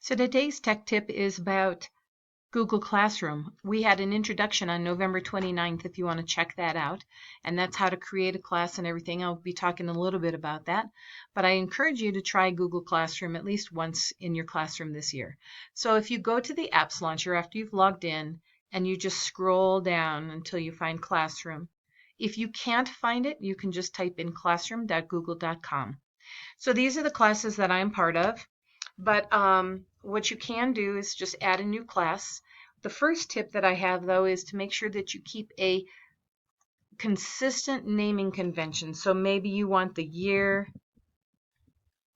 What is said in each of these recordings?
So today's tech tip is about Google Classroom. We had an introduction on November 29th if you want to check that out, and that's how to create a class and everything. I'll be talking a little bit about that, but I encourage you to try Google Classroom at least once in your classroom this year. So if you go to the apps launcher after you've logged in and you just scroll down until you find Classroom. If you can't find it, you can just type in classroom.google.com. So these are the classes that I'm part of. But what you can do is just add a new class. The first tip that I have, though, is to make sure that you keep a consistent naming convention. So maybe you want the year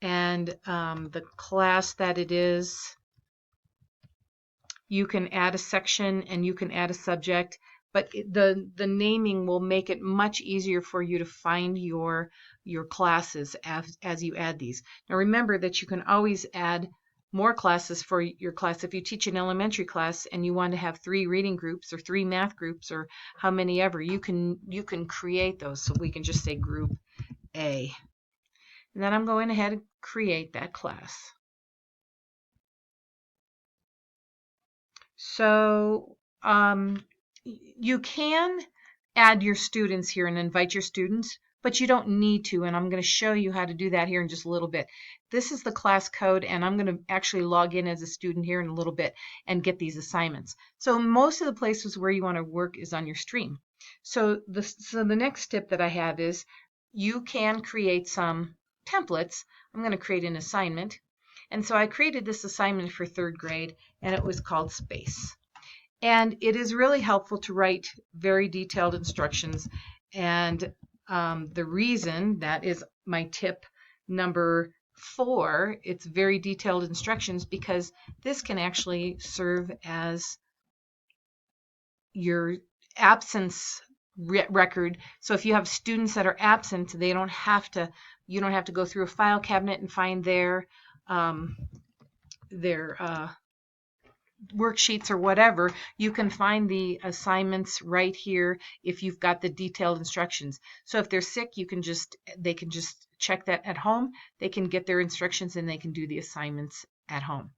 and the class that it is. You can add a section and you can add a subject, but the naming will make it much easier for you to find your classes as you add these. Now remember that you can always add more classes for your class. If you teach an elementary class and you want to have 3 reading groups or 3 math groups or how many ever, you can create those. So we can just say group A. And then I'm going ahead and create that class. So you can add your students here and invite your students, but you don't need to, and I'm going to show you how to do that here in just a little bit. This is the class code, and I'm going to actually log in as a student here in a little bit and get these assignments. So most of the places where you want to work is on your stream. So the next tip that I have is you can create some templates. I'm going to create an assignment. And so I created this assignment for 3rd grade, and it was called Space. And it is really helpful to write very detailed instructions. And the reason that is my tip number 4, it's very detailed instructions, because this can actually serve as your absence record. So if you have students that are absent, you don't have to go through a file cabinet and find their worksheets or whatever. You can find the assignments right here if you've got the detailed instructions. So if they're sick, they can just check that at home. They can get their instructions and they can do the assignments at home.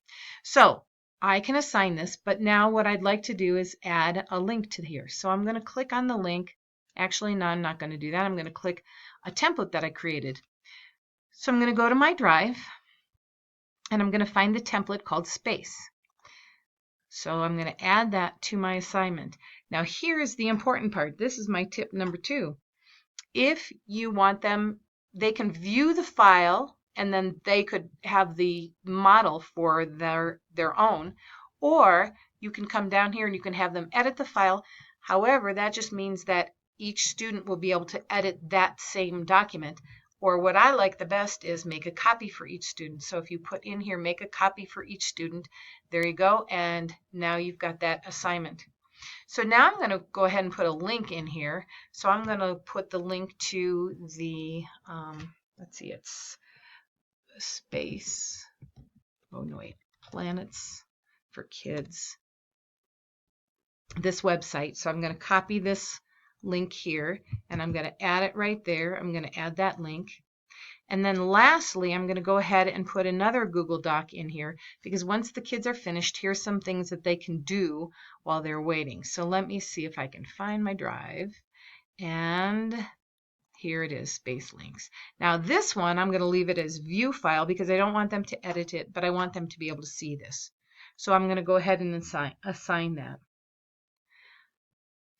So I can assign this, but now what I'd like to do is add a link to here. So I'm going to click on the link. Actually, no, I'm not going to do that. I'm going to click a template that I created. So I'm going to go to my drive, and I'm going to find the template called Space. So I'm going to add that to my assignment. Now here's the important part. This is my tip number 2. If you want them, they can view the file and then they could have the model for their own, or you can come down here and you can have them edit the file. However, that just means that each student will be able to edit that same document. Or what I like the best is make a copy for each student. So if you put in here, make a copy for each student, there you go, and now you've got that assignment. So now I'm going to go ahead and put a link in here. So I'm going to put the link to the, let's see, it's Space, oh no wait, Planets for Kids, this website. So I'm going to copy this link here, and I'm going to add it right there. I'm going to add that link. And then lastly, I'm going to go ahead and put another Google Doc in here, because once the kids are finished, here's some things that they can do while they're waiting. So let me see if I can find my drive. And here it is, Space Links. Now this one, I'm going to leave it as view file because I don't want them to edit it, but I want them to be able to see this. So I'm going to go ahead and assign that.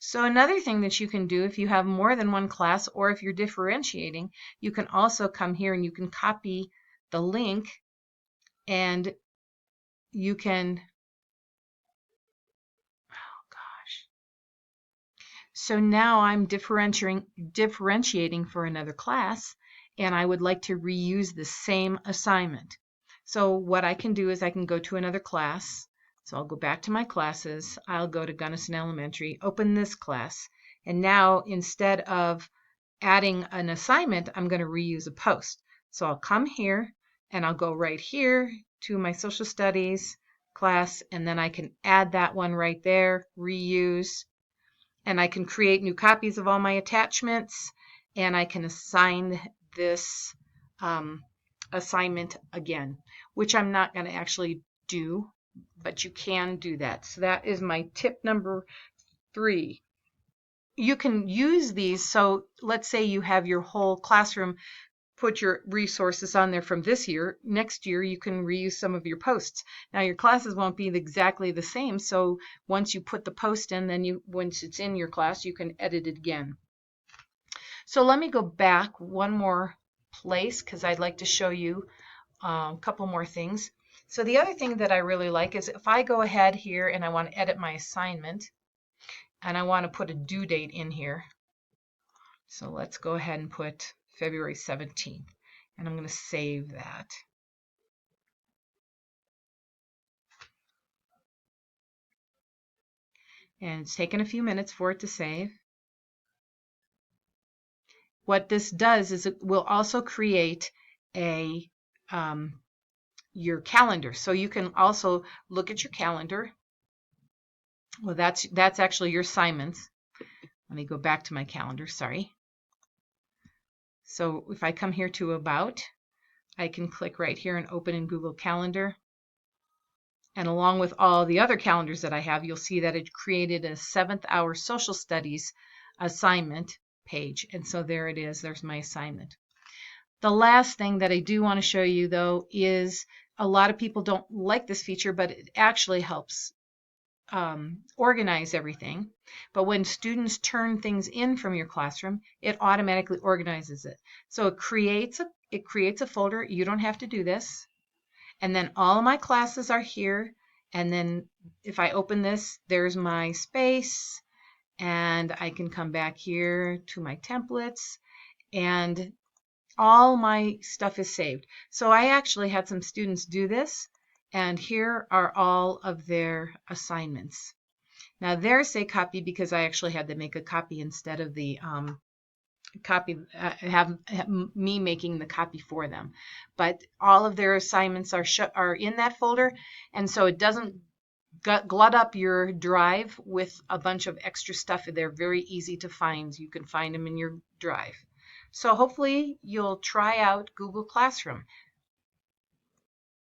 So another thing that you can do if you have more than one class, or if you're differentiating, you can also come here and you can copy the link, and you can, oh gosh. So now I'm differentiating for another class, and I would like to reuse the same assignment. So what I can do is I can go to another class. So I'll go back to my classes. I'll go to Gunnison Elementary, open this class, and now instead of adding an assignment, I'm going to reuse a post. So I'll come here and I'll go right here to my social studies class, and then I can add that one right there, reuse, and I can create new copies of all my attachments, and I can assign this assignment again, which I'm not going to actually do, but you can do that. So that is my tip number 3. You can use these. So let's say you have your whole classroom, put your resources on there from this year. Next year, you can reuse some of your posts. Now, your classes won't be exactly the same. So once you put the post in, then once it's in your class, you can edit it again. So let me go back one more place because I'd like to show you a couple more things. So the other thing that I really like is if I go ahead here and I want to edit my assignment and I want to put a due date in here. So let's go ahead and put February 17th, and I'm going to save that. And it's taken a few minutes for it to save. What this does is it will also create a your calendar. So you can also look at your calendar. Well, that's actually your assignments. Let me go back to my calendar, sorry. So if I come here to About, I can click right here and open in Google Calendar. And along with all the other calendars that I have, you'll see that it created a 7th hour social studies assignment page. And so there it is. There's my assignment. The last thing that I do want to show you, though, is a lot of people don't like this feature, but it actually helps organize everything. But when students turn things in from your classroom, it automatically organizes it. So it creates a folder. You don't have to do this. And then all my classes are here. And then if I open this, there's my space. And I can come back here to my templates. And all my stuff is saved. So I actually had some students do this. And here are all of their assignments. Now there's a copy because I actually had to make a copy instead of the copy, have me making the copy for them. But all of their assignments are in that folder, and so it doesn't glut up your drive with a bunch of extra stuff. They're very easy to find. You can find them in your drive. So hopefully you'll try out Google Classroom.